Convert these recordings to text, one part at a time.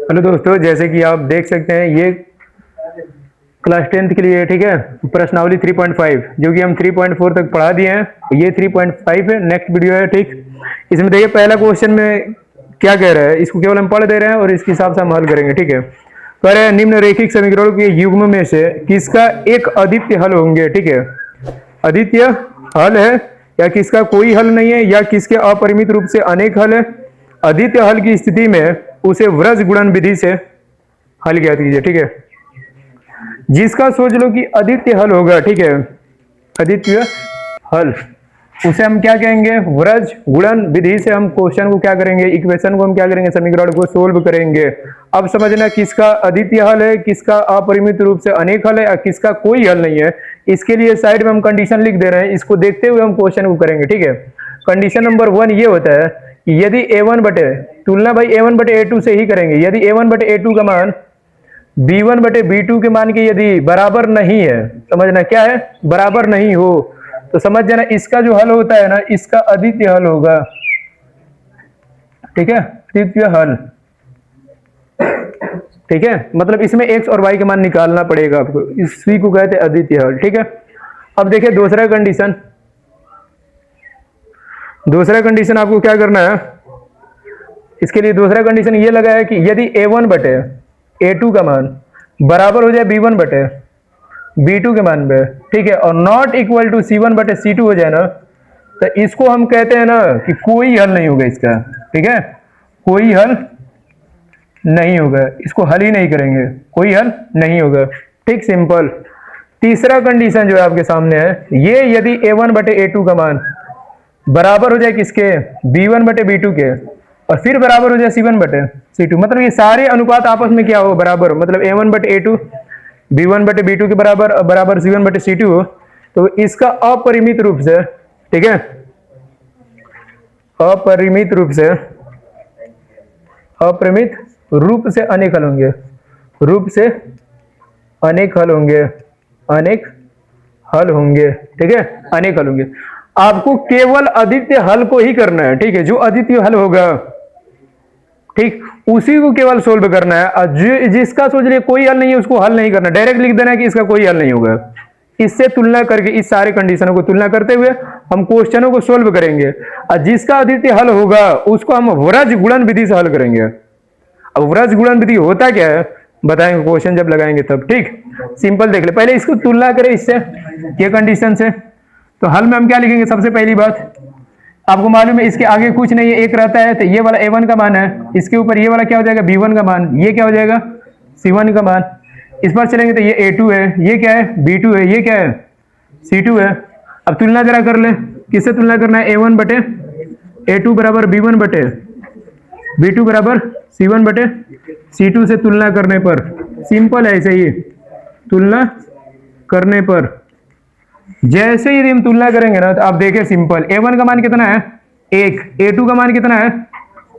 Hello दोस्तों, जैसे कि आप देख सकते हैं ये क्लास 10th के लिए है, ठीक है। प्रश्नावली 3.5 जो कि हम 3.4 तक पढ़ा दिए हैं। ये 3.5 है, नेक्स्ट वीडियो है, ठीक। इसमें देखिए पहला क्वेश्चन में क्या कह रहा है, इसको केवल हम पढ़ दे रहे हैं और इसके हिसाब से हम हल करेंगे, ठीक है। कह रहे हैं निम्न रेखिक समीकरणों के युग्म में से किसका एक अद्वितीय हल होंगे, ठीक है। अद्वितीय हल है या किसका कोई हल नहीं है या किसके अपरिमित रूप से अनेक हल है। अद्वितीय हल की स्थिति में उसे व्रज गुणन विधि से हल ज्ञात कीजिए, ठीक है। जिसका सोच लो कि अद्वितीय हल होगा, ठीक है, अद्वितीय हल, उसे हम क्या कहेंगे, व्रज गुणन विधि से हम क्वेश्चन को क्या करेंगे, इक्वेशन को हम क्या करेंगे, समीकरण को सोल्व करेंगे। अब समझना किसका अद्वितीय हल है, किसका अपरिमित रूप से अनेक हल है और किसका कोई हल नहीं है। इसके लिए साइड में हम कंडीशन लिख दे रहे हैं, इसको देखते हुए हम क्वेश्चन को करेंगे, ठीक है। कंडीशन नंबर 1 ये होता है कि यदि a1 बटे तुलना भाई a1 बटे a2 से ही करेंगे। यदि a1 बटे a2 का मान b1 बटे b2 के मान के यदि बराबर नहीं है, समझना क्या है, बराबर नहीं हो, तो समझ जाना इसका जो हल होता है ना, इसका अद्वितीय हल होगा, ठीक है, अद्वितीय हल, ठीक है। मतलब इसमें x और y के मान निकालना पड़ेगा आपको, इसी को कहते हैं अद्वितीय हल, ठीक है। अब देखिए दूसरा कंडीशन, दूसरा कंडीशन आपको क्या करना है, इसके लिए दूसरा कंडीशन ये लगा है कि यदि a1 बटे a2 का मान बराबर हो जाए b1 बटे b2 के मान पे, ठीक है, और नॉट इक्वल टू c1 बटे c2 हो जाए ना, तो इसको हम कहते हैं ना कि कोई हल नहीं होगा इसका, ठीक है, कोई हल नहीं होगा, इसको हल ही नहीं करेंगे, कोई हल नहीं होगा, ठीक, सिंपल। तीसरा कंडीशन जो है आपके सामने है, ये यदि a1 बटे a2 का मान बराबर हो जाए किसके, b1 बटे b2 के, और फिर बराबर हो जाए c1 बटे c2, मतलब ये सारे अनुपात आपस में क्या हो, बराबर हो, मतलब a1 बटे a2 b1 बटे b2 के बराबर बराबर c1 बटे c2 हो, तो इसका अपरिमित रूप से, ठीक है, अपरिमित रूप से, अपरिमित रूप से अनेक हल होंगे, रूप से अनेक हल होंगे, अनेक हल होंगे, ठीक है, अनेक हल होंगे। आपको केवल अद्वितीय हल को ही करना है, ठीक है, जो अद्वितीय हल होगा, ठीक, उसी को केवल सोल्व करना है। और जिसका सोच रहे कोई हल नहीं है उसको हल नहीं करना, डायरेक्ट लिख देना है कि इसका कोई हल नहीं होगा। इससे तुलना करके, इस सारे कंडीशनों को तुलना करते हुए हम क्वेश्चनों को सोल्व करेंगे, और जिसका अद्वितीय हल होगा उसको हम व्रज गुणन विधि से हल करेंगे। अब व्रज गुणन विधि होता क्या है बताएंगे क्वेश्चन जब लगाएंगे तब, ठीक। सिंपल देख ले, पहले इसको तुलना करें इससे, ये कंडीशन से, तो हल में हम क्या लिखेंगे, सबसे पहली बात आपको मालूम है इसके आगे कुछ नहीं है, एक रहता है, तो ये वाला a1 का मान है, इसके ऊपर ये वाला क्या हो जाएगा, b1 का मान, ये क्या हो जाएगा, c1 का मान, इस पर चलेंगे तो ये a2 है, ये क्या है, b2 है, ये क्या है, c2 है। अब तुलना जरा कर ले, किससे तुलना करना है, a1 बटे a2 बराबर b1 बटे b2 बराबर c1 बटे c2 से तुलना करने पर, सिंपल है, ऐसे ही तुलना करने पर, जैसे ही हम तुलना करेंगे ना, तो आप देखिए सिंपल, a1 का मान कितना है 1, a2 का मान कितना है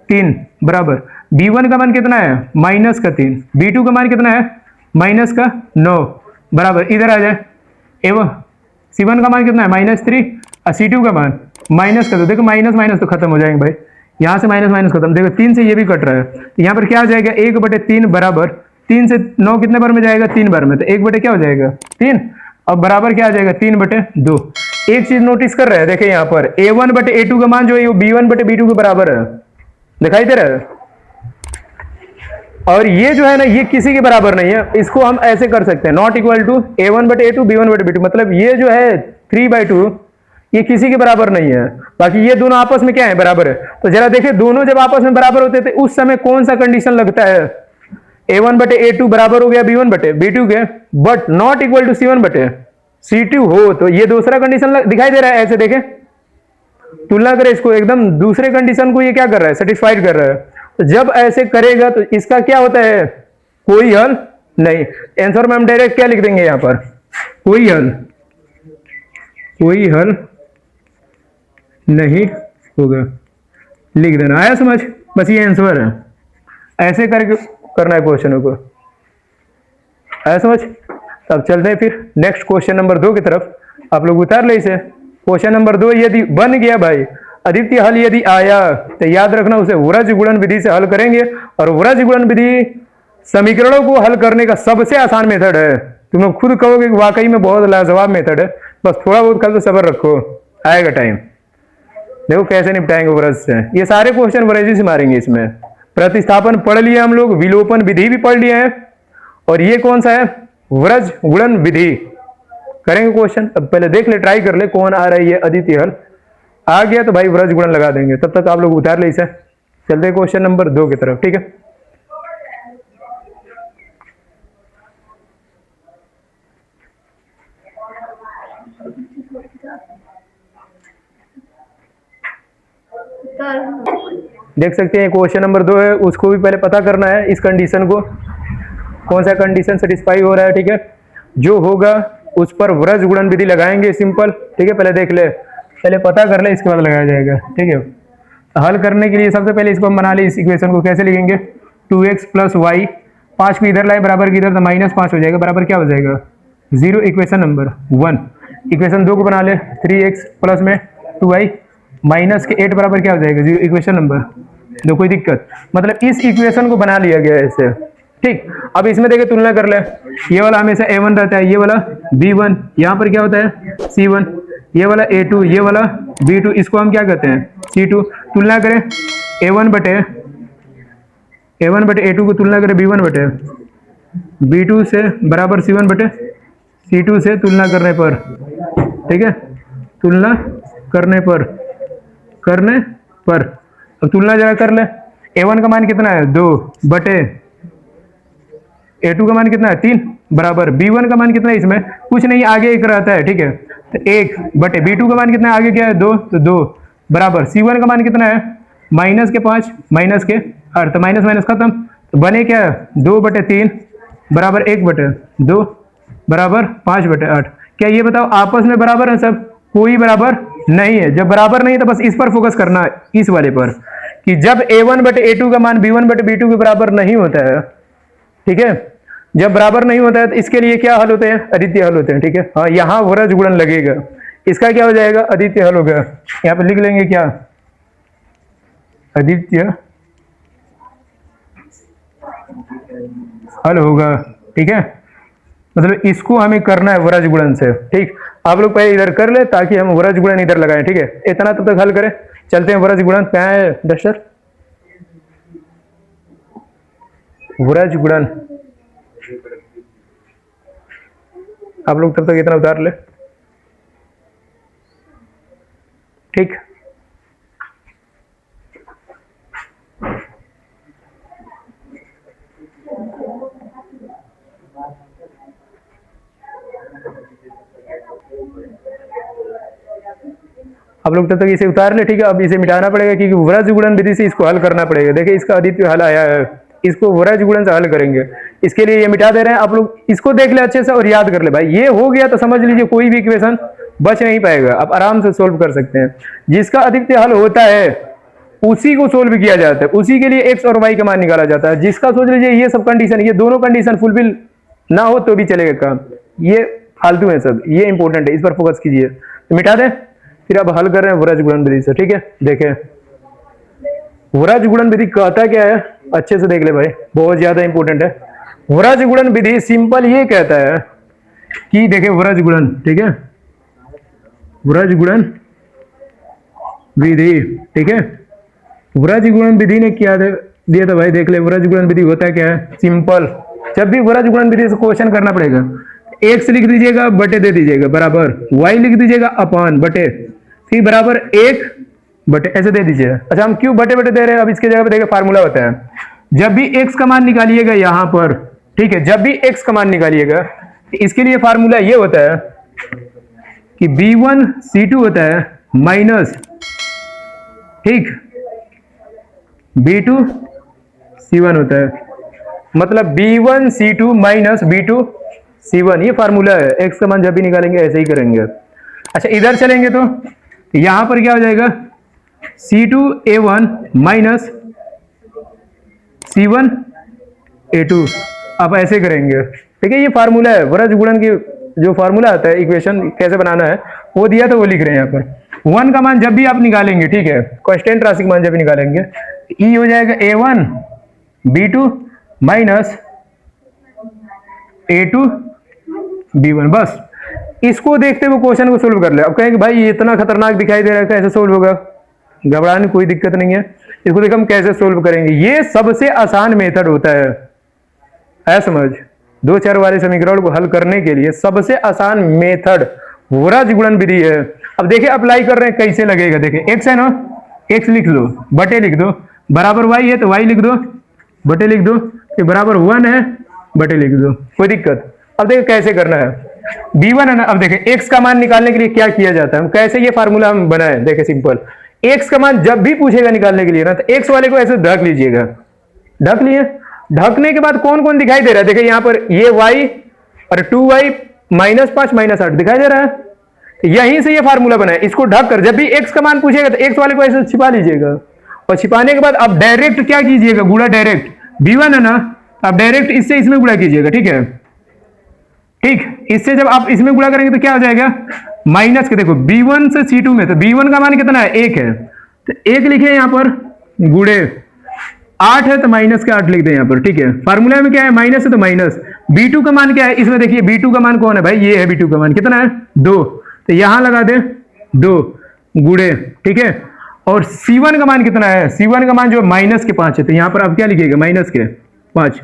3 बराबर, b1 का मान कितना है माइनस का 3, b2 का मान कितना है माइनस का 9 बराबर, इधर आ जाए, एवं c1 का मान कितना है -3 और c2 का मान माइनस का, तो देखो माइनस माइनस तो खत्म हो जाएंगे भाई, यहां से माइनस माइनस खत्म, देखो 3 से ये भी कट रहा है, तो यहाँ पर क्या आ जाएगा 1/3 बराबर, 3 से 9 कितने बार में जाएगा, 3 बार में, तो 1 बटे क्या हो जाएगा 3, अब बराबर क्या आ जाएगा 3/2। एक चीज नोटिस कर रहे हैं, देखिए यहाँ पर a1 बटे a2 का मान जो है वो b1 बटे b2 के बराबर है, दिखाई दे रहा है, और ये जो है ना ये किसी के बराबर नहीं है, इसको हम ऐसे कर सकते हैं, नॉट इक्वल टू a1 बटे a2 b1 बटे b2, मतलब ये जो है 3/2 ये किसी के बराबर नहीं है, बाकी ये दोनों आपस में क्या है, बराबर है। तो जरा देखिए दोनों जब आपस में बराबर होते थे उस समय कौन सा कंडीशन लगता है, a1 बटे a2 बराबर हो गया b1 बटे b2 के, but not equal to c1 बटे c2 हो, तो ये दूसरा कंडीशन दिखाई दे रहा है, ऐसे देखें, तुलना करें इसको, एकदम दूसरे कंडीशन को ये क्या कर रहा है, सेटिस्फाइड कर रहा है। तो जब ऐसे करेगा तो इसका क्या होता है, कोई हल नहीं। आंसर में हम डायरेक्ट क्या लिख देंगे, यहां पर कोई हल, कोई हल नहीं होगा, लिख देना, आया समझ, बस ये आंसर है, ऐसे करके करना है क्वेश्चनों को, आया समझ। अब चलते हैं फिर नेक्स्ट क्वेश्चन नंबर 2 की तरफ, आप लोग उतार ले इसे। क्वेश्चन नंबर 2 यदि बन गया भाई, अद्वितीय हल यदि आया तो याद रखना उसे वृज गुणन विधि से हल करेंगे। और वृज गुणन विधि समीकरणों को हल करने का सबसे आसान मेथड है। तुम लोग खुद कहोगे कि वाकई में बहुत लाजवाब मेथड है, बस थोड़ा बहुत कल तो सब्र रखो, आएगा टाइम। देखो कैसे निपटाएंगे वृज से। ये सारे क्वेश्चन वृज से मारेंगे। इसमें प्रतिस्थापन पढ़ लिया हम लोग, विलोपन विधि भी पढ़ लिया है, और ये कौन सा है, वृज गुणन विधि। करेंगे क्वेश्चन। अब पहले देख ले, ट्राई कर ले कौन आ रही है अद्वितीय हल। आ गया तो भाई वृज गुणन लगा देंगे, तब तक आप लोग उतार ले इसे। चलते क्वेश्चन नंबर 2 की तरफ, ठीक है। देख सकते हैं क्वेश्चन नंबर 2 है, उसको भी पहले पता करना है इस कंडीशन को, कौन सा कंडीशन सेटिस्फाई हो रहा है, ठीक है। जो होगा उस पर वृज गुणन विधि लगाएंगे, सिंपल, ठीक है। पहले देख ले, पहले पता कर ले, इसके बाद लगाया जाएगा, ठीक है। हल करने के लिए सबसे पहले इसको हम बना ले, इस इक्वेशन को कैसे लिखेंगे, 2x प्लस वाई, 5 को इधर लाए बराबर की इधर, तो -5 हो जाएगा, बराबर क्या हो जाएगा 0। Equation number 1। इक्वेशन 2 को बना ले, 3x प्लस में 2y माइनस के 8 बराबर क्या हो जाएगा 0। Equation number 2। कोई दिक्कत, मतलब इस इक्वेशन को बना लिया गया है ऐसे, ठीक। अब इसमें देखिए तुलना कर ले, ये वाला हमेशा a1 रहता है, ये वाला b1, यहाँ पर क्या होता है c1, ये वाला a2, ये वाला b2, इसको हम क्या कहते हैं c2। तुलना करें a1 बटे a2 को तुलना करें b1 बटे b2 से बराबर c1 बटे c2 से तुलना करने पर, ठीक है। तुलना करने पर अब तुलना जरा कर ले, a1 का मान कितना है 2 बटे a2 का मान कितना है 3 बराबर b1 का मान कितना है, इसमें कुछ नहीं, आगे एक रहता है, ठीक है। तो 1 बटे b2 का मान कितना है, आगे क्या है 2, तो 2 बराबर c1 का मान कितना है -5 माइनस के 8, तो माइनस माइनस खत्म, तो बने क्या 2 बटे 3 बराबर 1 बटे 2 बराबर 5 बटे 8। क्या ये बताओ आपस में बराबर है सब, कोई बराबर नहीं है। जब बराबर नहीं है तो बस इस पर फोकस करना है, इस वाले पर, कि जब a1 बटे a2 का मान b1 बटे b2 के बराबर नहीं होता है, ठीक है। जब बराबर नहीं होता है तो इसके लिए क्या हल होते हैं, अद्वितीय हल होते हैं, ठीक है। हाँ, यहाँ वृज गुणन लगेगा, इसका क्या हो जाएगा अद्वितीय हल होगा। यहाँ पे लिख लेंगे क्या, अद्वितीय हल होगा, ठीक है। मतलब इसको हमें करना है वृज गुणन से, ठीक। आप लोग पहले इधर कर ले ताकि हम वृज गुणन इधर लगाएं, ठीक है। इतना तब तक हल करें, चलते हैं वृज गुणन। क्या है डस्टर, वृज गुणन, आप लोग तब तक इतना उतार ले, ठीक। आप लोग तब तक इसे उतार ले, ठीक है। अब इसे मिटाना पड़ेगा क्योंकि वृज गुणन विधि से इसको हल करना पड़ेगा। देखिए इसका अद्वितीय हल आया है, इसको वृज गुणन से हल करेंगे, इसके लिए ये मिटा दे रहे हैं। आप लोग इसको देख ले अच्छे से और याद कर ले भाई, ये हो गया तो समझ लीजिए कोई भी इक्वेशन बच नहीं पाएगा, आप आराम से सोल्व कर सकते हैं। जिसका अद्वितीय हल होता है उसी को सोल्व किया जाता है, उसी के लिए एक्स और वाई का मान निकाला जाता है। जिसका सोच लीजिए ये सब कंडीशन, ये दोनों कंडीशन फुलफिल ना हो तो भी चलेगा काम, ये फालतू है सब, ये इंपॉर्टेंट है, इस पर फोकस कीजिए। तो मिटा दें, फिर अब हल कर रहे हैं वृज गुणन विधि से, ठीक है। देखें वृज गुणन विधि कहता क्या है, अच्छे से देख ले भाई, बहुत ज्यादा इंपॉर्टेंट है। वृज गुणन विधि सिंपल ये कहता है कि देखें वृज गुणन, ठीक है, वृज गुणन विधि, ठीक है। वृज गुणन विधि ने क्या दिया था भाई, देख ले वृज गुणन विधि होता क्या है, सिंपल। जब भी वृज गुणन विधि से क्वेश्चन करना पड़ेगा, x लिख दीजिएगा बटे दे दीजिएगा बराबर, y लिख दीजिएगा अपान बटे, फिर बराबर 1 बटे ऐसे दे दीजिए। अच्छा हम क्यों बटे बटे दे रहे हैं, अब इसके जगह पे देखिए फार्मूला होता है, जब भी x का मान निकालिएगा यहां पर, ठीक है, जब भी x का मान निकालिएगा इसके लिए फार्मूला ये होता है कि b1 c2 होता है माइनस, ठीक, b2 c1 होता है, मतलब b1 c2 minus b2 c1, ये फार्मूला है। x का मान जब भी निकालेंगे ऐसे ही करेंगे। अच्छा इधर चलेंगे तो यहां पर क्या हो जाएगा, c2 a1 minus c1 a2, आप ऐसे करेंगे, ठीक है। ये फार्मूला है वृज गुणन की जो फॉर्मूला आता है इक्वेशन कैसे बनाना है वो दिया तो वो लिख रहे हैं यहाँ पर। 1 का मान जब भी आप निकालेंगे, ठीक है, कांस्टेंट राशि का मान जब भी निकालेंगे, ई हो जाएगा a1 b2 minus a2 b1। बस इसको देखते हुए क्वेश्चन को सोल्व कर ले। अब कहेंगे भाई ये इतना खतरनाक दिखाई दे रहा है, कैसे सोल्व होगा? घबराने की कोई दिक्कत नहीं है, इसको देख हम कैसे सोल्व करेंगे। ये सबसे आसान मेथड होता है समझ। दो चर वाले समीकरण को हल करने के लिए सबसे आसान मेथड वोराज गुणन विधि है। अब देखिए अप्लाई कर रहे हैं कैसे लगेगा। देखिए x है ना, x लिख लो, बटे लिख दो, बराबर y है तो y लिख दो, बटे लिख दो, कि बराबर 1 है, बटे लिख दो, कोई दिक्कत। अब देखिए कैसे करना है। b1 है ना, अब देखिए x का मान निकालने के लिए क्या किया जाता है, हम कैसे ये फार्मूला हम बनाए। देखिए सिंपल, x का मान जब भी पूछेगा निकालने के लिए ना, तो x वाले को ऐसे ढक लीजिएगा, ढक लिए। ढकने के बाद कौन कौन दिखाई दे रहा है? देखिए यहाँ पर ये y और 2y माइनस 5 माइनस 8 दिखाई दे रहा है। तो यहीं से ये फार्मूला बना है। इसको ढक कर जब भी x का मान पूछेगा तो x वाले को ऐसे छिपा लीजिएगा, और छिपाने के बाद अब डायरेक्ट क्या कीजिएगा, गुणा डायरेक्ट। b1 है ना, अब डायरेक्ट इससे इसमें गुणा कीजिएगा, ठीक है, ठीक। इससे जब आप इसमें गुणा करेंगे तो क्या हो जाएगा, माइनस के। देखो b1 से c2 में, तो b1 का मान कितना है, 1 है, तो 1 लिखे यहाँ पर, गुणे 8 है तो माइनस के 8 लिख दें यहाँ पर, ठीक है। फार्मूला में क्या है, माइनस है तो माइनस। b2 का मान क्या है, इसमें देखिए b2 का मान कौन है भाई, ये है b2 का मान, कितना है 2, तो यहां लगा दे 2 गुणे, ठीक है। और c1 का मान कितना है, c1 का मान जो माइनस के 5 है, तो यहां पर आप क्या लिखिएगा, माइनस के 5,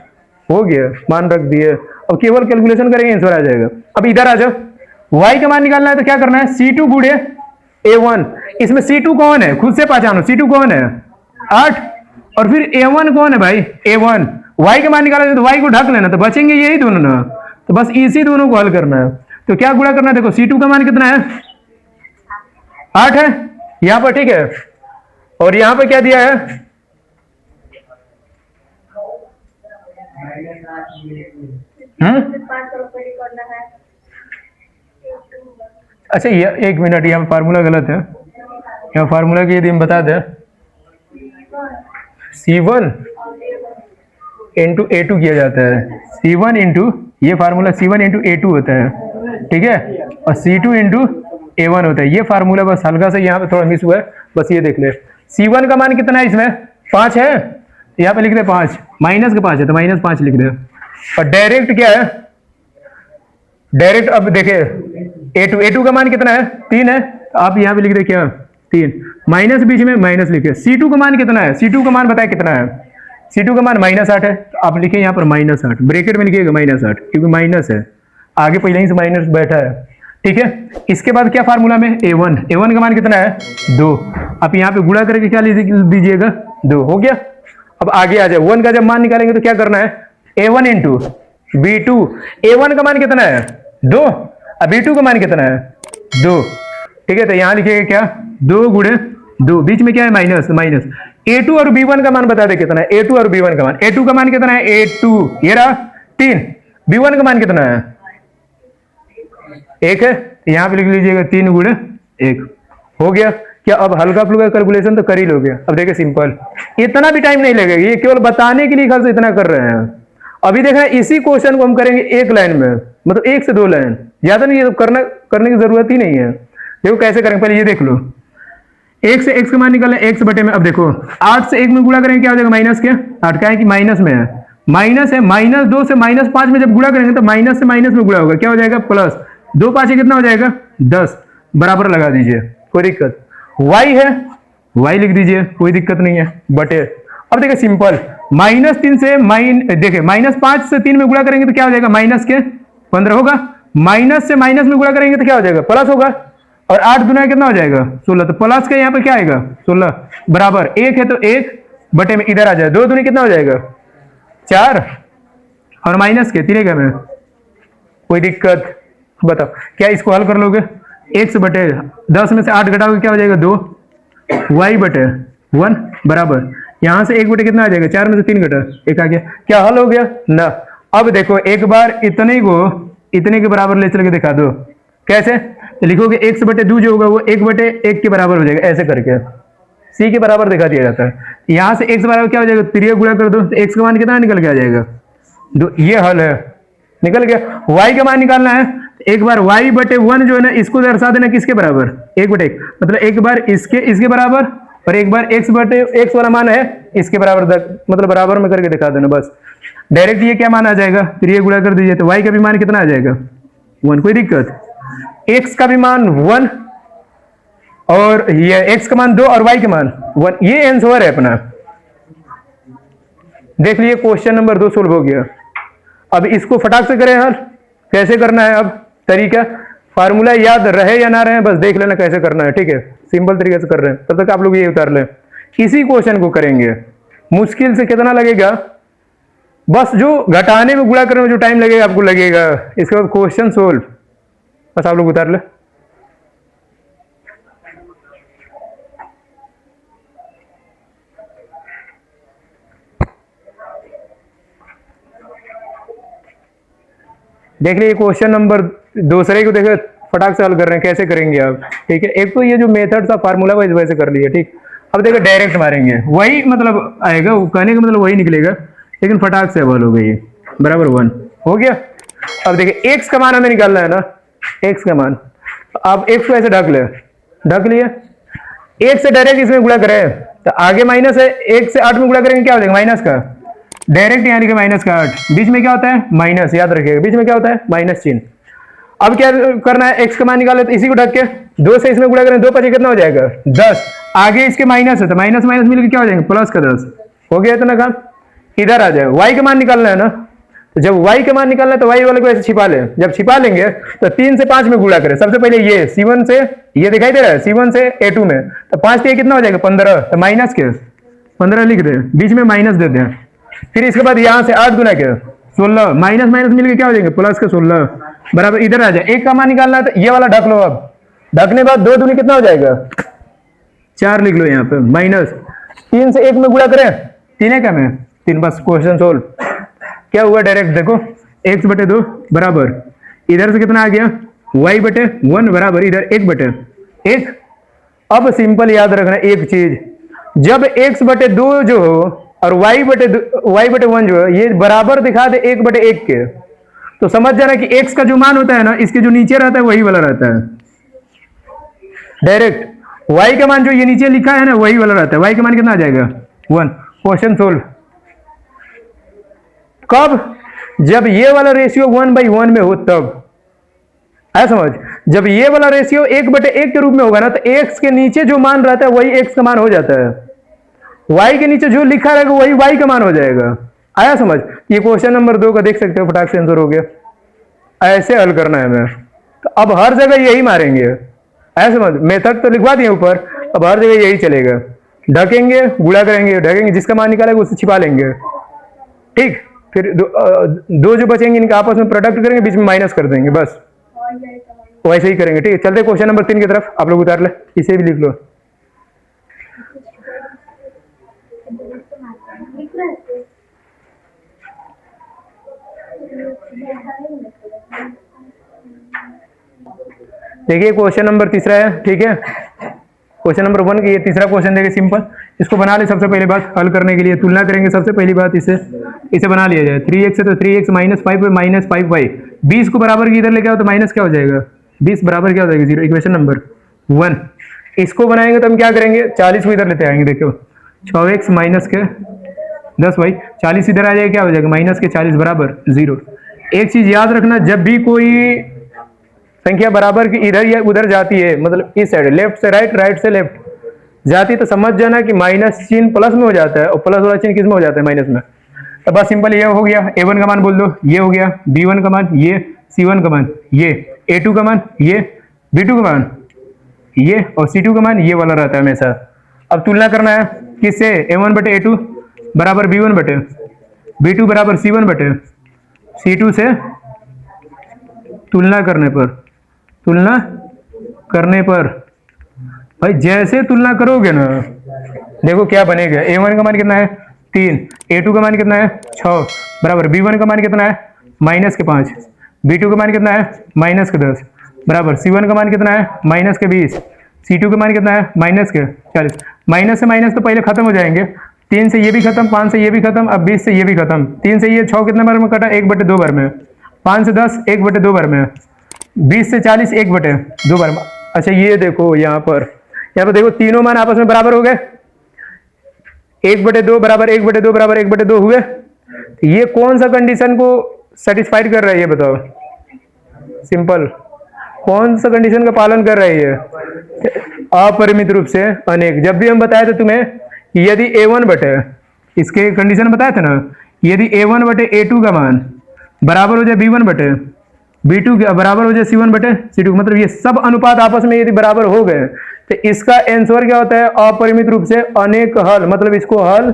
हो गया, मान रख दिए। अब केवल कैलकुलेशन करेंगे, आंसर आ जाएगा। अब इधर आ जाओ, y का मान निकालना है तो क्या करना है, c2 गुणे a1। इसमें c2 कौन है, खुद से पहचानो, c2 कौन है 8, और फिर a1 कौन है भाई, a1। y का मान निकालना है तो y को ढक लेना, तो बचेंगे यही दोनों ना, तो बस इसी दोनों को हल करना है। तो क्या गुणा करना है, देखो c2 का मान कितना है, 8 है यहां पर, ठीक है। और यहां पर क्या दिया है, अच्छा ये 1 मिनट, यहाँ फार्मूला गलत है। यहाँ फार्मूला की यदि हम बता दें, C1 इंटू A2 किया जाता है, C1 इंटू, ये फार्मूला C1 इंटू A2 होता है, ठीक है, और C2 इंटू A1 होता है। ये फार्मूला बस हल्का से यहाँ पे थोड़ा मिस हुआ है, बस ये देख ले। C1 का मान कितना है, इसमें 5 है, यहाँ पे लिख दे 5, माइनस का 5 है तो माइनस 5 लिख दे। और डायरेक्ट क्या है, डायरेक्ट अब देखे A2 का मान कितना है, 3 है, तो आप यहाँ पे लिख दे क्या, 3, माइनस बीच में माइनस लिखे। C2 का मान कितना है, C2 का मान बताए कितना है, C2 का मान -8 है, तो आप लिखे यहाँ पर -8, ब्रैकेट में लिखिएगा -8, क्योंकि माइनस है, आगे पहले ही से माइनस बैठा है, ठीक है। इसके बाद क्या फार्मूला में, A1 का मान कितना है 2, आप यहाँ पे गुणा करके क्या दीजिएगा 2, हो गया। अब आगे आ जाए, 1 का जब मान निकालेंगे तो क्या करना है, A1 इंटू B2। A1 का मान कितना है 2, अब B2 का मान कितना है 2, ठीक है, तो यहाँ लिखिएगा क्या, 2 गुणे 2, बीच में क्या है माइनस, माइनस। A2 और B1 का मान बता दे कितना है, A2 और B1 का मान, A2 का मान कितना है, A2 ये रहा 3, B1 का मान कितना है 1 है, यहाँ पे लिख लीजिएगा 3 गुणे 1, हो गया। क्या अब हल्का फुल्का कैलकुलेशन तो कर ही लोगे। अब देखिए सिंपल, इतना भी टाइम नहीं लगेगा, ये केवल बताने के लिए खाली इतना कर रहे हैं। अभी देख रहे हैं इसी क्वेश्चन को हम करेंगे एक लाइन में, मतलब 1 से 2 लाइन, ज्यादा नहीं, ये करने की जरूरत ही नहीं है। देखो कैसे करेंगे, पहले ये देख लो, 1 से x का मान निकालना, x बटे में। अब देखो 8 से 1 में गुणा करेंगे क्या हो जाएगा, माइनस के 8, का है कि माइनस में है, माइनस है, -2 से -5 में जब गुणा करेंगे तो माइनस से माइनस में गुणा होगा, क्या हो जाएगा प्लस, 2 5 कितना हो जाएगा 10, बराबर लगा दीजिए, कोई दिक्कत। y है, y लिख दीजिए, कोई दिक्कत नहीं है, बटे। अब देखिए सिंपल, -3 से देखिए -5 से 3 में गुणा करेंगे तो क्या हो जाएगा, माइनस के 15 होगा, माइनस से माइनस में गुणा करेंगे तो क्या हो जाएगा, प्लस होगा, और 8 दुना कितना हो जाएगा 16, तो प्लस का यहाँ पे क्या आएगा 16, बराबर 1 है तो 1 बटे में इधर आ जाए, 2 दुनी कितना हो जाएगा 4, और माइनस के 3 का में, कोई दिक्कत। बताओ क्या इसको हल कर लोगे, x बटे 10 में से 8 घटाओगे क्या हो जाएगा 2, y बटे 1 बराबर, यहां से 1 बटे कितना आ जाएगा, 4 में से 3 घटा 1 आ गया, क्या हल हो गया ना। अब देखो एक बार इतने को इतने के बराबर ले चल के दिखा दो, कैसे, तो लिखोगे x बटे 2 जो होगा वो 1 बटे 1 के बराबर हो जाएगा, ऐसे करके c के बराबर दिखा दिया जाता है। यहां से x बराबर क्या हो जाएगा, 3 गुणा कर दो तो x का मान कितना निकल के आ जाएगा 2, ये हल है, निकल गया। y का मान निकालना है, एक बार y बटे 1 जो है ना इसको दर्शा देना किसके बराबर, 1 बटे 1, मतलब एक बार इसके बराबर और एक बार x बटे x वाला मान है इसके बराबर, मतलब बराबर में करके दिखा देना बस। डायरेक्ट ये क्या मान आ जाएगा, फिर ये गुणा कर दीजिए तो y का भी मान कितना आ जाएगा 1, कोई दिक्कत, x का भी मान 1 और ये x का मान 2 और y का मान 1, ये आंसर है अपना। देख लीजिए क्वेश्चन नंबर 2 सोल्व हो गया। अब इसको फटाक से करें हल, कैसे करना है, अब तरीका फार्मूला याद रहे या ना रहे बस देख लेना कैसे करना है, ठीक है, सिंपल तरीके से कर रहे हैं, तब तक आप लोग ये उतार लें। इसी क्वेश्चन को करेंगे, मुश्किल से कितना लगेगा, बस जो घटाने में गुणा करने में जो टाइम लगेगा आपको लगेगा, इसके बाद क्वेश्चन सोल्व, बस आप लोग उतार ले। देख लीजिए क्वेश्चन नंबर दूसरे को देखे फटाक से हल कर रहे हैं, कैसे करेंगे आप, ठीक है। एक तो ये जो मेथड था फार्मूला वाइज वैसे कर लिया, ठीक। अब देखो डायरेक्ट मारेंगे, वही मतलब आएगा, वो कहने का मतलब वही निकलेगा, लेकिन फटाक से हल हो गई बराबर 1 हो गया। अब देखिए x का मान हमें निकालना है ना, x का मान, आप x को ऐसे ढक लिए, 1 से डायरेक्ट इसमें गुणा करें तो आगे माइनस है, 1 से 8 में गुणा करेंगे क्या हो जाएगा माइनस का, डायरेक्ट यानी कि माइनस का 8, बीच में क्या होता है माइनस, याद रखिएगा बीच में क्या होता है माइनस चिन्ह। अब क्या करना है, x का मान निकाले तो इसी को ढक के 2 से इसमें गुणा करें, 2 5 कितना हो जाएगा 10, आगे इसके माइनस है तो माइनस माइनस मिलकर क्या हो जाएगा प्लस का 10, हो गया इतना काम। इधर आ जाए, y का मान निकालना है ना, तो जब y का मान निकालना है तो y वाले को ऐसे छिपा ले, जब छिपा लेंगे तो 3 से 5 में गुणा करें, सबसे पहले ये C1 से, ये दिखाई दे रहा है C1 से A2 में, तो 5 से कितना हो जाएगा 15, तो माइनस के 15 लिख दे, बीच में माइनस दे दें, फिर इसके बाद यहाँ से 8 गुना के 16, माइनस माइनस मिलकर क्या हो जाएंगे प्लस के 16 बराबर। इधर आ जाए, एक का मान निकालना है तो ये वाला ढक लो, अब ढकने बाद 2 दूनी कितना हो जाएगा 4 लिख लो यहाँ पे, माइनस 3 से 1 में गुणा करें, 3 का में 3, बस क्वेश्चन सोल्व। क्या हुआ डायरेक्ट देखो, x बटे 2 बराबर, इधर से कितना आ गया y बटे 1 बराबर, इधर 1 बटे 1। अब सिंपल याद रखना एक चीज, जब x बटे 2 जो हो और y बटे 1 जो है ये बराबर दिखा दे 1 बटे 1 के, तो समझ जाना कि x का जो मान होता है ना इसके जो नीचे रहता है वही वाला रहता है, डायरेक्ट y का मान जो ये नीचे लिखा है ना वही वाला रहता है, y का मान कितना आ जाएगा 1। क्वेश्चन सोल्व कब, जब ये वाला रेशियो 1/1 में हो तब, है समझ, जब ये वाला रेशियो 1 बटे 1 के रूप में होगा ना तो x के नीचे जो मान रहता है वही x का मान हो जाता है, y के नीचे जो लिखा रहेगा वही y का मान हो जाएगा, आया समझ। ये क्वेश्चन नंबर 2 का देख सकते हो, फटाक से आंसर हो गया, ऐसे हल करना है हमें, तो अब हर जगह यही मारेंगे, ऐसे समझ, मेथड तो लिखवा दिए ऊपर, अब हर जगह यही चलेगा, ढकेंगे गुणा करेंगे, ढकेंगे जिसका मान निकालेगा उससे छिपा लेंगे, ठीक। फिर दो जो बचेंगे इनका आपस में प्रोडक्ट करेंगे, बीच में माइनस कर देंगे, बस वैसे ही करेंगे, ठीक है। चलते क्वेश्चन नंबर 3 की तरफ, आप लोग उतार ले, इसे भी लिख लो। देखिए क्वेश्चन नंबर 3 है, ठीक है, क्वेश्चन नंबर 1 की ये तीसरा क्वेश्चन देखिए सिंपल, इसको बना ले। सबसे पहली बात हल करने के लिए तुलना करेंगे, सबसे पहली बात इसे बना लिया जाए, 3x है तो 3x माइनस 5 माइनस 5y, 20 को बराबर की इधर लेके आओ तो माइनस क्या हो जाएगा 20 बराबर क्या हो जाएगा 0, इक्वेशन नंबर 1। इसको बनाएंगे तो हम क्या करेंगे, 40 को इधर लेते आएंगे, देखो 6x माइनस के 10y, 40 इधर आ जाएगा क्या हो जाएगा माइनस के 40 बराबर 0। एक चीज याद रखना, जब भी कोई संख्या बराबर की इधर या उधर जाती है, मतलब इस साइड लेफ्ट से राइट, राइट से लेफ्ट जाती है, तो समझ जाना कि माइनस चिन्ह प्लस में हो जाता है और प्लस वाला चिन्ह किस में हो जाता है माइनस में। तो बस सिंपल ये हो गया, a1 का मान बोल दो, ये हो गया, b1 का मान ये, c1 का मान ये, a2 का मान ये, b2 का मान ये और c2 का मान ये वाला रहता है हमेशा। अब तुलना करना है किससे, a1 बटे a2 बराबर b1 बटे b2 बराबर c1 बटे c2 से तुलना करने पर भाई जैसे तुलना करोगे ना, देखो क्या बनेगा, a1 का मान कितना है 3, a2 का मान कितना है 6 बराबर b1 का मान कितना है माइनस के 5, b2 का मान कितना है माइनस के 10 बराबर c1 का मान कितना है माइनस के 20, c2 का मान कितना है माइनस के 40। माइनस से माइनस तो पहले खत्म हो जाएंगे, 3 से ये भी खत्म, 5 से ये भी खत्म, अब 20 से ये भी खत्म, 3 से ये 6 कितने बार में कटा 1/2 बार में, 5 से 10 1/2 बार में, 20 से 40 1/2 बार। अच्छा ये देखो यहाँ पर देखो तीनों मान आपस में बराबर हो गए, 1/2 बराबर 1/2 बराबर 1/2 हुए। ये कौन सा कंडीशन को सेटिस्फाइड कर रहा है ये बताओ, सिंपल, कौन सा कंडीशन का पालन कर रही है? अपरिमित रूप से अनेक। जब भी हम बताए थे तुम्हें कि यदि a1 बटे, इसके कंडीशन बताए थे ना, यदि a1 बटे a2 का मान बराबर हो जाए b1 बटे b2 के बराबर हो जाए c1 बटे c2, मतलब ये सब अनुपात आपस में यदि बराबर हो गए तो इसका आंसर क्या होता है? अपरिमित रूप से अनेक हल। मतलब इसको हल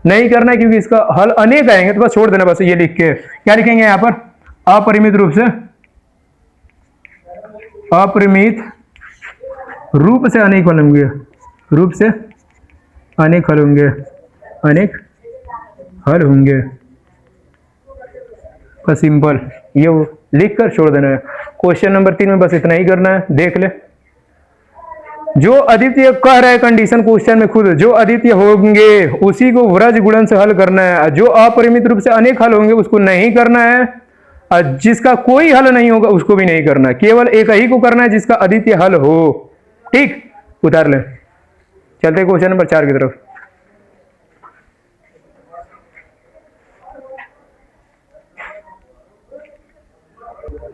नहीं करना है क्योंकि इसका हल अनेक आएंगे, तो बस छोड़ देना, बस ये लिख के क्या लिखेंगे यहाँ पर? अपरिमित रूप से, अपरिमित रूप से अनेक हल होंगे, रूप से अनेक हल होंगे, अनेक हल होंगे। बस सिंपल, ये लिख कर छोड़ देना है। क्वेश्चन नंबर 3 में बस इतना ही करना है, देख ले। जो अद्वितीय कह रहा है कंडीशन क्वेश्चन में खुद, जो अद्वितीय होंगे उसी को व्रज गुणन से हल करना है, जो अपरिमित रूप से अनेक हल होंगे उसको नहीं करना है, और जिसका कोई हल नहीं होगा उसको भी नहीं करना है, केवल एक ही को करना है जिसका अद्वितीय हल हो। ठीक, उतार ले। चलते क्वेश्चन नंबर 4 की तरफ।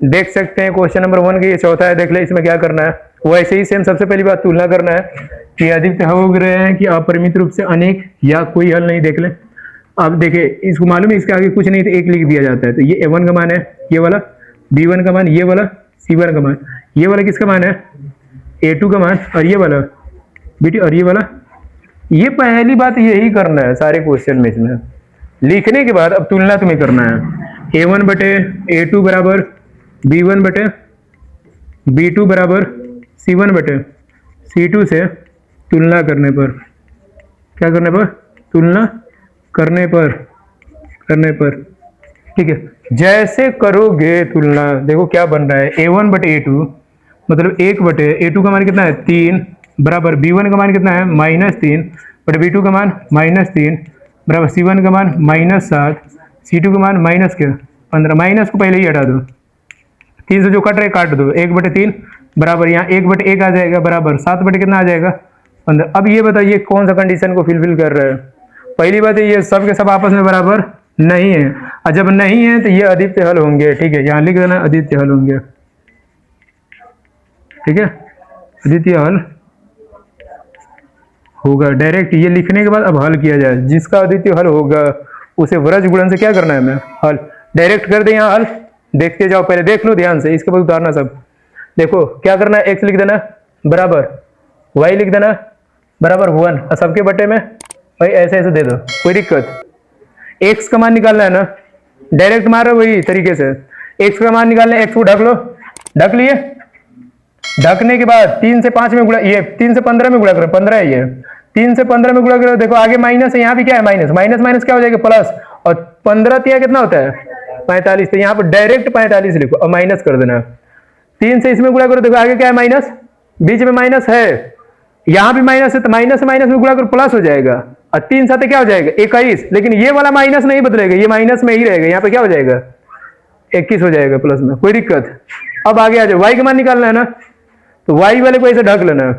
देख सकते हैं क्वेश्चन नंबर 1 के ये चौथा है, देख ले इसमें क्या करना है। वैसे ही सेम सबसे पहली बात तुलना करना है कि अद्वितीय हो रहे हैं कि अपरिमित रूप से अनेक, या कोई हल नहीं। देख ले, अब देखे इसको मालूम है इसके आगे कुछ नहीं तो एक लिख दिया जाता है। तो ये a1 का मान है, ये वाला b1 का मान, ये वाला c1 का मान, ये वाला किसका मान है? a2 का मान, और ये वाला b2, और ये वाला। ये पहली बात यही करना है सारे क्वेश्चन में। इसमें लिखने के बाद अब तुलना तुम्हें करना है। a1 बटे a2 बराबर b1 बटे b2 बराबर c1 बटे c2 से तुलना करने पर, क्या करने पर? तुलना करने पर ठीक है। जैसे करोगे तुलना, देखो क्या बन रहा है, a1 बटे a2 मतलब 1 बटे a2 का मान कितना है? 3 बराबर b1 का मान कितना है? -3 बटे b2 का मान -3 बराबर c1 का मान -7, c2 का मान -15। माइनस को पहले ही हटा दो, 3 से जो कट रहे काट दो। 1 बटे 3 बराबर यहाँ 1 बटे 1 आ जाएगा बराबर 7 बटे कितना आ जाएगा? 15। अब ये बताइए कौन सा कंडीशन को फिलफिल कर रहा है? पहली बात है ये सब के सब आपस में बराबर नहीं है, और जब नहीं है तो ये अद्वितीय हल होंगे। ठीक है, यहाँ लिख देना अद्वितीय हल होंगे। ठीक है, अद्वितीय हल होगा। डायरेक्ट ये लिखने के बाद अब हल किया जाए, जिसका अद्वितीय हल होगा उसे व्रज गुणन से क्या करना है? हमें हल डायरेक्ट कर दे। यहाँ हल देखते जाओ, पहले देख लो ध्यान से, इसके बाद उतारना सब। देखो क्या करना है, x लिख देना बराबर y लिख देना बराबर 1, और सबके बटे में भाई ऐसे ऐसे दे दो, कोई दिक्कत। x का मान निकालना है ना, डायरेक्ट मारो वही तरीके से। x का मान निकालना है, x को ढक लो, ढक लिए। ढकने के बाद 3 से 5 में गुणा, ये 3 से 15 में गुणा करो, 15 है ये, 3 से 15 में गुणा करो। देखो आगे माइनस है, यहाँ भी क्या है? माइनस, माइनस माइनस क्या हो जाएगा? प्लस, और 15 तिया कितना होता है? 45। तो यहाँ पर डायरेक्ट 45 लिखो और माइनस कर देना। 3 से इसमें गुणा करो, देखो आगे क्या है? माइनस, बीच में माइनस है, यहाँ भी माइनस है, तो माइनस से माइनस में गुणा करो, प्लस हो जाएगा। और 3 साथ क्या हो जाएगा? 21। लेकिन ये वाला माइनस नहीं बदलेगा, ये माइनस में ही रहेगा। यहाँ पे क्या हो जाएगा? 21 हो जाएगा प्लस में, कोई दिक्कत। अब आगे आ जाओ, y का मान निकालना है ना, तो y वाले को ऐसे ढक लेना।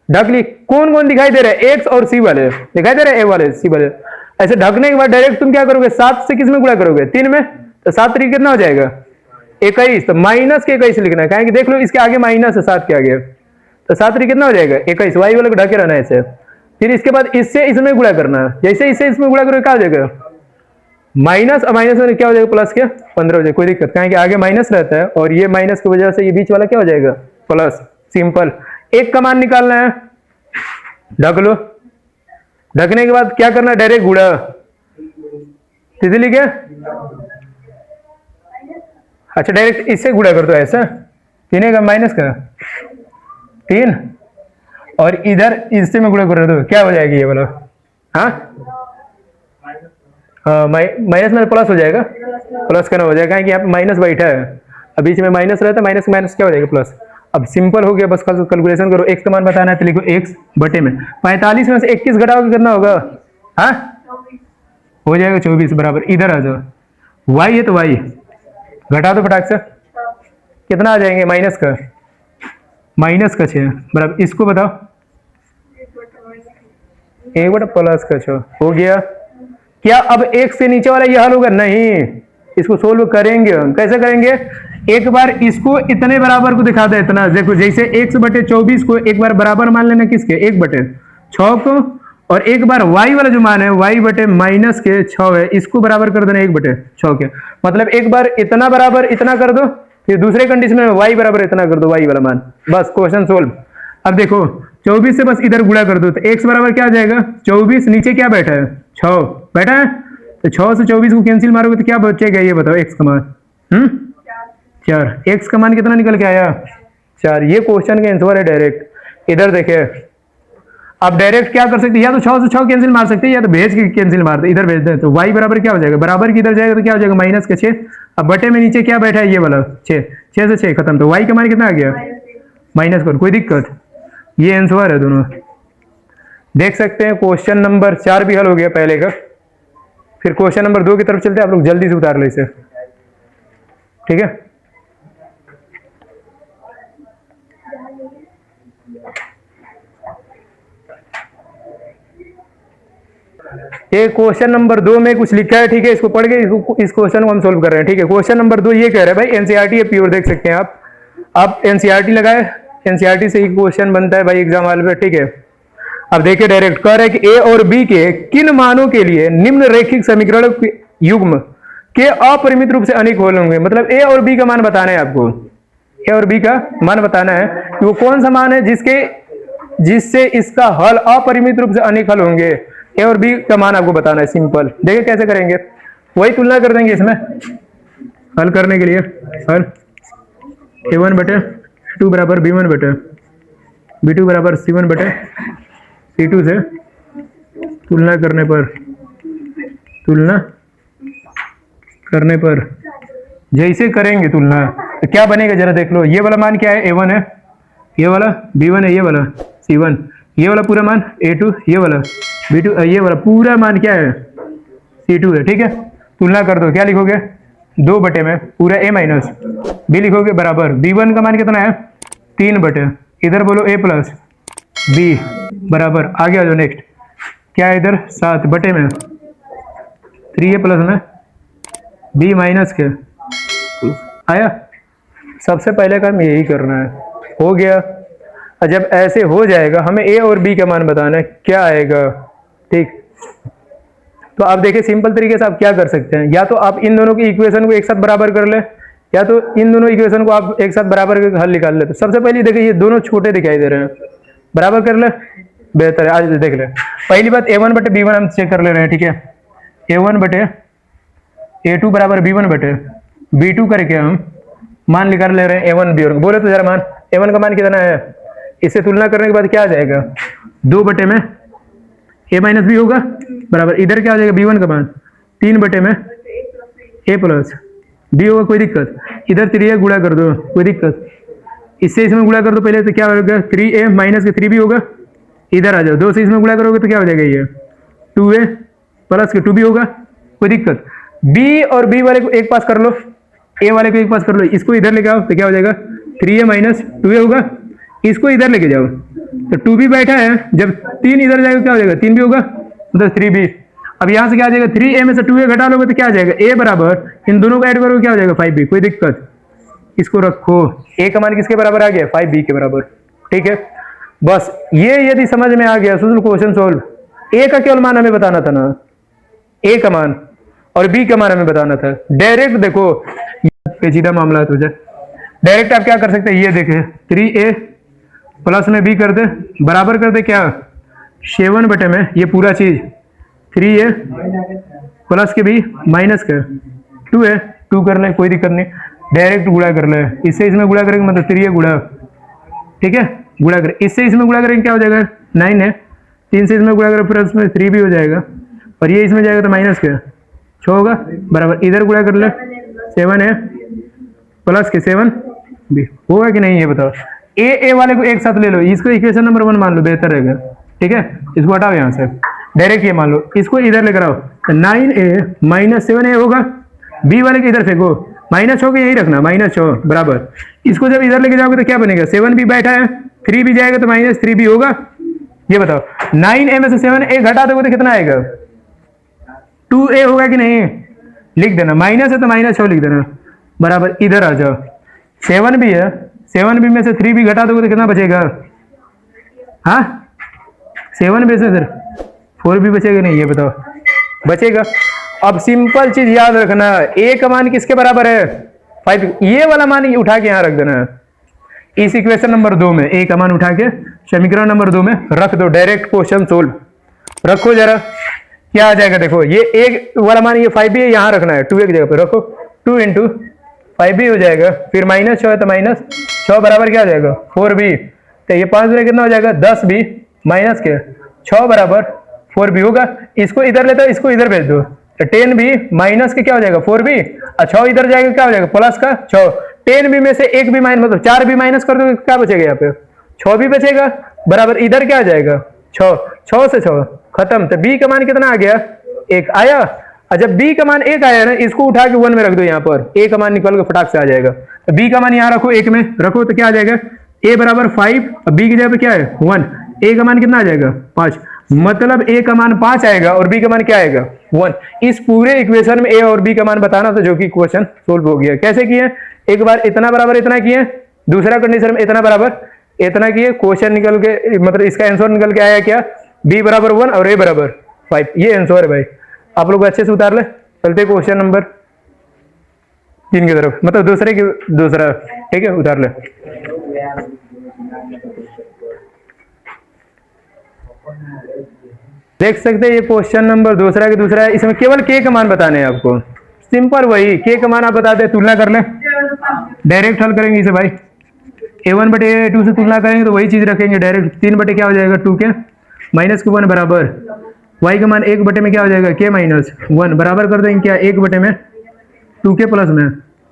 ढक ली, कौन कौन दिखाई दे रहा है? x और c वाले दिखाई दे रहे हैं, a वाले c वाले। ऐसे ढकने के बाद डायरेक्ट तुम क्या करोगे? 7 से किस में गुणा करोगे? 3 में, तो 7 तरीके कितना हो जाएगा? 21। तो माइनस के 21 लिखना है, कि देख लो इसके आगे माइनस है 7 के आगे, तो 7 तरीके कितना हो जाएगा? 21। वाई वाले को ढके रहना है ऐसे। फिर इसके बाद इससे इसमें गुणा करना है, जैसे इससे इसमें गुणा करोगे क्या हो जाएगा? माइनस, और माइनस में क्या हो जाएगा? प्लस के 15 हो जाएगा, कोई दिक्कत। कहें कि आगे माइनस रहता है और ये माइनस की वजह से ये बीच वाला क्या हो जाएगा? प्लस। सिंपल। एक का मान निकालना है, ढक लो। ढकने के बाद क्या करना है? डायरेक्ट गुणा, सीधे लिखे। अच्छा डायरेक्ट इससे गुणा कर दो ऐसा, 3 का माइनस का 3, और इधर इससे में गुणा कर दो, क्या हो जाएगी ये वाला? हाँ माइनस में प्लस हो जाएगा, प्लस करना हो जाएगा, कि यहाँ पे माइनस बैठा है, अब बीच में माइनस रहता है, माइनस माइनस क्या हो जाएगा? प्लस। अब सिंपल हो गया, बस कैलकुलेशन करो। x का मान बताना है तो लिखो x बटे में 45 में से 21 घटाओगे कितना होगा? हाँ हो जाएगा 24 बराबर। इधर आ जाओ, y है तो y घटा दो फटाक से, कितना आ जाएंगे माइनस का 6 बराबर, इसको बताओ 1/+6 हो गया। क्या अब एक से नीचे वाला ये हल होगा? नहीं, इसको सोल्व करेंगे हम। कैसे करेंगे? एक बार इसको इतने बराबर को दिखा दे, इतना देखो, जैसे 1/24 को एक बार बराबर मान लेना किसके, 1/6 को, और एक बार y वाला जो मान है y/-6 है, इसको बराबर कर देना 1/6 के। मतलब एक बार इतना बराबर इतना कर दो, फिर दूसरे कंडीशन में y बराबर इतना कर दो, y वाला मान, बस क्वेश्चन सोल्व। अब देखो 24 से बस इधर गुणा कर दो, तो x बराबर क्या आ जाएगा 24, नीचे क्या बैठा है 6 बैठा है, तो 6 से 24 को कैंसिल मारोगे तो क्या बचेगा ये बताओ, x का मान 4। x का मान कितना निकल के आया 4। ये क्वेश्चन का आंसर है डायरेक्ट। इधर देखे, आप डायरेक्ट क्या कर सकते हैं, या तो 6 से 6 कैंसिल मार सकते हैं, या तो भेज के कैंसिल मारते, इधर भेज दें तो y बराबर क्या हो जाएगा, बराबर की इधर जाएगा तो क्या हो जाएगा -6। अब बटे में नीचे क्या बैठा है ये वाला 6, 6 से 6 खत्म, तो y का मान कितना आ गया -4। कोई दिक्कत? ये आंसर है दोनों। देख सकते हैं क्वेश्चन नंबर 4 भी हल हो गया पहले का। फिर क्वेश्चन नंबर 2 की तरफ चलते हैं, आप लोग जल्दी से उतार लो इसे, ठीक है। ये क्वेश्चन नंबर 2 में कुछ लिखा है, ठीक है, इसको पढ़ के इस क्वेश्चन को हम सोल्व कर रहे हैं, ठीक है। क्वेश्चन नंबर 2 ये कह रहा है भाई, एनसीईआरटी है प्योर, देख सकते हैं आप एनसीईआरटी लगाए, एनसीईआरटी से ही क्वेश्चन बनता है भाई एग्जाम हॉल में, ठीक है। अब देखिए डायरेक्ट कह रहा है कि ए और बी के किन मानों के लिए निम्न रैखिक समीकरण युग्म के अपरिमित रूप से अनेक हल होंगे। मतलब ए और बी का मान बताना है आपको, ए और बी का मान बताना है कि वो कौन सा मान है जिससे इसका हल अपरिमित रूप से अनेक हल होंगे। ए और बी का मान आपको बताना है, सिंपल। देखिए कैसे करेंगे, वही तुलना कर देंगे इसमें हल करने के लिए। हल a1/2 बराबर b1/b2 बराबर c1/c2 से तुलना करने पर जैसे करेंगे तुलना तो क्या बनेगा जरा देख लो। ये वाला मान क्या है, a1 है, ये वाला b1 है, ये वाला c1, ये वाला पूरा मान a2, ये वाला b2, ये वाला पूरा मान क्या है c2 है, ठीक है। तुलना कर दो, क्या लिखोगे 2 बटे में पूरा a माइनस b लिखोगे बराबर b1 का मान कितना है 3 बटे, इधर बोलो a प्लस b बराबर, आगे आ जाओ नेक्स्ट, क्या है इधर 7 बटे में 3a प्लस में b माइनस के आया। सबसे पहले काम यही करना है, हो गया। और जब ऐसे हो जाएगा हमें a और b का मान बताना है, क्या आएगा, ठीक। तो आप देखिए सिंपल तरीके से आप क्या कर सकते हैं, या तो आप इन दोनों की इक्वेशन को एक साथ बराबर कर ले, या तो इन दोनों इक्वेशन को आप एक साथ बराबर करके हल निकाल ले। तो सबसे पहले देखिए ये दोनों छोटे दिखाई दे रहे हैं, बराबर कर ले, बेहतर है। आज देख ले, पहली बात a1/b1 हम चेक कर ले रहे हैं, ठीक है। a1/a2 बराबर b1/b2 करके हम मान निकाल ले रहे हैं a1 b1। बोले तो जरा मान, a1 का मान कितना है, इससे तुलना करने के बाद क्या आ जाएगा 2 बटे में a माइनस बी होगा बराबर, इधर क्या आ जाएगा b1 का मान 3 बटे में a प्लस b होगा। कोई दिक्कत? इधर 3a गुणा कर दो, कोई दिक्कत? इससे इसमें गुणा कर दो पहले, तो क्या होगा 3a माइनस के 3b होगा, इधर आ जाओ 2 से इसमें गुणा करोगे तो क्या हो जाएगा ये 2a प्लस के 2b होगा। कोई दिक्कत? b और b वाले को एक पास कर लो, a वाले को एक पास कर लो, इसको इधर लेके आओ तो क्या हो जाएगा 3a माइनस 2a होगा। इसको इधर लेके जाओ तो 2b बैठा है, जब 3 इधर जाएगा क्या हो जाएगा 3b होगा, मतलब 3b। अब यहाँ से क्या आ जाएगा 3a में से 2a घटा लोगे तो क्या आ जाएगा a बराबर, इन दोनों को ऐड करोगे क्या हो जाएगा 5b। कोई दिक्कत? इसको रखो, a का मान किसके बराबर आ गया 5b के बराबर, ठीक है। बस ये यदि समझ में आ गया तो क्वेश्चन सोल्व। a का केवल मान हमें बताना था ना, a का मान, और b का मान हमें बताना था। डायरेक्ट देखो पेचीदा मामला है तुझे, डायरेक्ट आप क्या कर सकते हैं, ये देखे 3a प्लस में b कर दे बराबर कर दे क्या 7 बटे में ये पूरा चीज 3a प्लस के b माइनस के 2a 2 कर ले, कोई दिक्कत नहीं, डायरेक्ट गुणा कर ले। इससे इसमें गुणा करेंगे मतलब 3a गुणा, ठीक है, गुणा करें, इससे इसमें गुणा करेंगे क्या हो जाएगा 9 है, 3 से इसमें गुणा करें फिर उसमें 3b हो जाएगा, और ये इसमें जाएगा तो माइनस के 6 होगा बराबर, इधर गुणा कर ले 7 है प्लस के 7b होगा कि नहीं ये बताओ। a वाले को एक साथ ले लो, इसको इक्वेशन नंबर 1 मान लो, बेहतर रहेगा, ठीक है। इसको हटाओ यहाँ से, डायरेक्ट ये मान लो, इसको इधर लेकर आओ तो 9a माइनस 7a होगा, b वाले को इधर फेंको -6 को यही रखना, -6 बराबर। इसको जब इधर लेके जाओगे तो क्या बनेगा, 7 भी बैठा है, 3 भी जाएगा तो -3 भी होगा। ये बताओ 9a में से 7a घटा दोगे तो कितना आएगा, 2a होगा कि नहीं, लिख देना, माइनस है तो -6 लिख देना बराबर। इधर आ जाओ, 7 भी है, 7 भी में से 3 भी घटा दोगे तो कितना बचेगा, हाँ 7 में से 4 भी बचेगा नहीं, ये बताओ बचेगा। अब सिंपल चीज याद रखना, a का मान किसके बराबर है, 5, ये वाला मान उठा के यहां रख देना है। इस इक्वेशन नंबर 2 में a का मान उठा के समीकरण नंबर 2 में रख दो, डायरेक्ट क्वेश्चन सोल्व। रखो जरा, क्या आ जाएगा देखो, ये एक वाला मान ये 5 भी है, यहां रखना है, 2 एक जगह पे रखो, 2 इंटू 5 भी हो जाएगा, फिर -6 है तो -6 बराबर क्या हो जाएगा 4 भी, तो ये 5 में कितना हो जाएगा 10 भी माइनस के 6 बराबर 4 भी होगा। इसको इधर लेते हो, इसको इधर भेज दो, तो 10 भी माइनस के क्या हो जाएगा 4 भी, और 6 इधर जाएगा क्या हो जाएगा प्लस का 6। 10 भी में से एक भी माइनस, मतलब 4 भी माइनस कर दो क्या बचेगा, यहाँ पे 6 भी बचेगा बराबर। इधर क्या आ जाएगा 6, 6 से 6 खत्म। तो b का मान कितना आ गया, 1 आया। और जब b का मान 1 आया ना, इसको उठा के 1 में रख दो, यहाँ पर a का मान निकल के फटाक से आ जाएगा। तो b का मान यहाँ रखो, 1 में रखो तो क्या आ जाएगा, a बराबर 5, और b की जगह पे क्या है 1, a का मान कितना आ जाएगा 5, मतलब a का मान 5 आएगा और b का मान क्या आएगा 1। इस पूरे इक्वेशन में a और b का मान बताना, तो जो कि क्वेश्चन सोल्व हो गया। कैसे किए, एक बार इतना बराबर इतना किए, दूसरा कंडीशन में इतना बराबर इतना किए, क्वेश्चन निकल के मतलब इसका आंसर निकल के आया क्या, b बराबर 1 और a बराबर 5, ये आंसर है भाई। आप लोग अच्छे से उतार ले। चलते क्वेश्चन नंबर 3 की तरफ, मतलब दूसरा, ठीक है उतार ले। देख सकते हैं ये क्वेश्चन नंबर दूसरा है, इसमें केवल k का मान बताने हैं आपको, सिंपल वही k का मान आप बता दे, तुलना कर ले, डायरेक्ट हल करेंगे इसे भाई। a1 बटे a2 से तुलना करेंगे तो वही चीज रखेंगे डायरेक्ट, 3 बटे क्या हो जाएगा 2 के माइनस के 1 बराबर, y का मान 1 बटे में क्या हो जाएगा k माइनस 1 बराबर कर देंगे क्या 1 बटे में 2 के प्लस में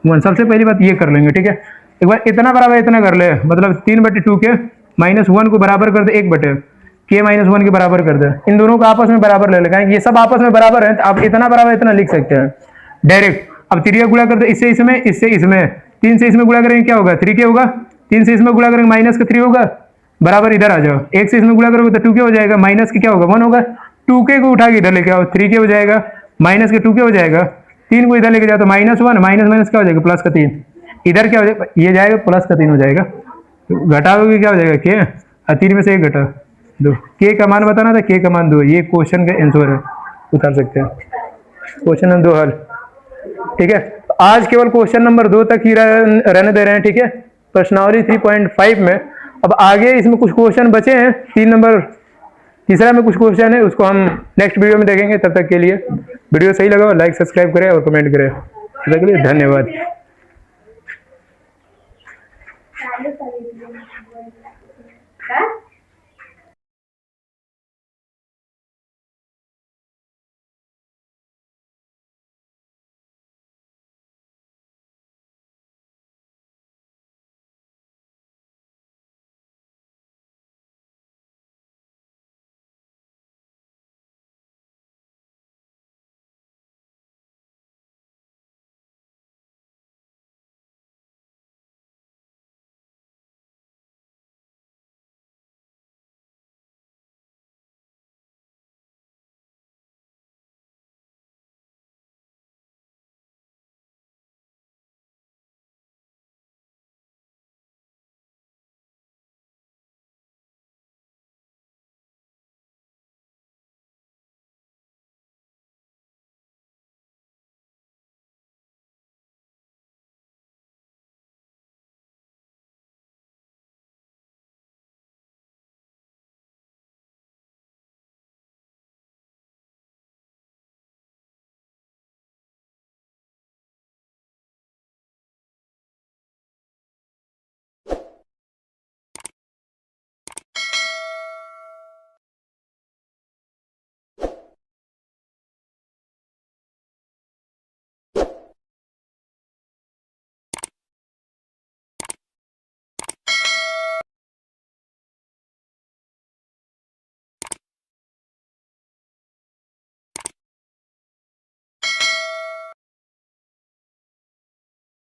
1। सबसे पहली बात ये कर लेंगे, ठीक है। एक बार इतना बराबर इतना कर ले, मतलब 3 बटे 2 के माइनस 1 को बराबर कर दे 1 बटे k माइनस 1 के बराबर कर दे, इन दोनों को आपस में बराबर ले लेंगे, ये सब आपस में बराबर है, तो आप इतना बराबर इतना लिख सकते हैं डायरेक्ट। अब 3 का गुणा कर दे इससे इसमें, इससे इसमें, 3 से इसमें गुणा करेंगे क्या होगा 3 के होगा, 3 से इसमें गुणा करेंगे माइनस का 3 होगा बराबर। इधर आ जाओ, 1 से इसमें गुणा करोगे तो 2 के हो जाएगा, माइनस के क्या होगा 1 होगा, 2 के को उठा के इधर लेके आओ 3 के हो जाएगा, माइनस के 2 के हो जाएगा, 3 को इधर लेके जाओ तो -1 माइनस माइनस क्या हो जाएगा प्लस का 3, इधर क्या हो जाएगा ये जाएगा प्लस का 3 हो जाएगा, घटाओगे क्या हो जाएगा के, और 3 में से 1 घटा 2, के का मान बताना था, के का मान 2, ये क्वेश्चन का आंसर है, उतार सकते हैं। क्वेश्चन नंबर 2 हल, ठीक है। तो आज केवल क्वेश्चन नंबर 2 तक ही रहने दे रहे हैं, ठीक है, प्रश्नावली 3.5 में। अब आगे इसमें कुछ क्वेश्चन बचे हैं, 3 नंबर तीसरा में कुछ क्वेश्चन है, उसको हम नेक्स्ट वीडियो में देखेंगे। तब तक के लिए वीडियो सही लगा लाइक सब्सक्राइब करें और कमेंट करें। तब तक के लिए धन्यवाद।